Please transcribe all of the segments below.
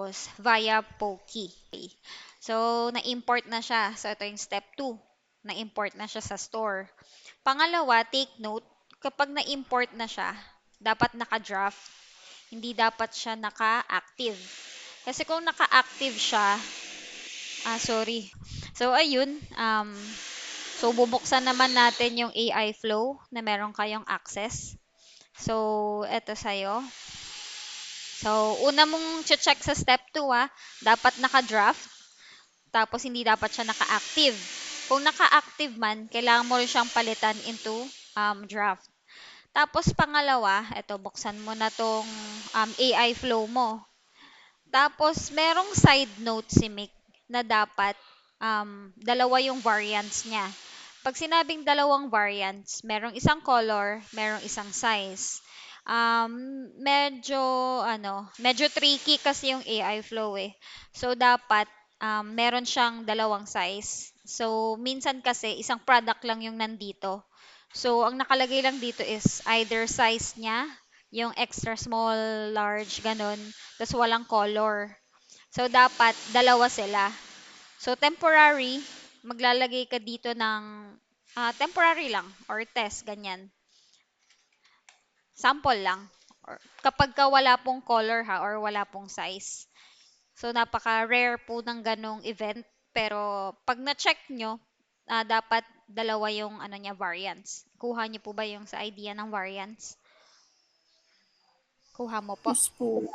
tapos via Pokey. So, na-import na siya. So, ito yung step 2. Na-import na siya sa store. Pangalawa, take note, kapag na-import na siya, dapat naka-draft, hindi dapat siya naka-active. Kasi kung naka-active siya, sorry. So, ayun, so bubuksan naman natin yung AI flow na meron kayong access. So, eto sa'yo. So, una mong check sa step 2 dapat naka-draft, tapos hindi dapat siya naka-active. Kung naka-active man, kailangan mo rin siyang palitan into draft. Tapos pangalawa, eto buksan mo na tong AI flow mo. Tapos merong side note si Mick na dapat dalawa yung variants niya. Pag sinabing dalawang variants, merong isang color, merong isang size. Medyo medyo tricky kasi yung AI flow eh. So dapat meron siyang dalawang size. So minsan kasi isang product lang yung nandito. So ang nakalagay lang dito is either size niya, yung extra small, large, ganun, tapos walang color. So dapat dalawa sila. So temporary, maglalagay ka dito ng temporary lang or test, ganyan. Sample lang. Or, kapag ka wala pong color or wala pong size. So napaka-rare po ng ganong event. Pero pag na-check nyo, dapat dalawa yung niya, variants. Kuha nyo po ba yung sa idea ng variants? Kuha mo po. Yes po.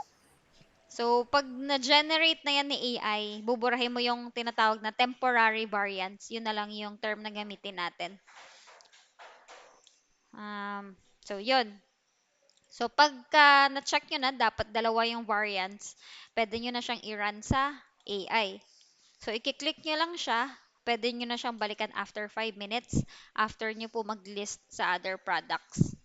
So, pag na-generate na yan ni AI, buburahin mo yung tinatawag na temporary variants. Yun na lang yung term na gamitin natin. So, yun. So, pagka na-check nyo na, dapat dalawa yung variants, pwede nyo na siyang i-run sa AI. So, i-click nyo lang siya, pwede nyo na siyang balikan after 5 minutes, after nyo po mag-list sa other products.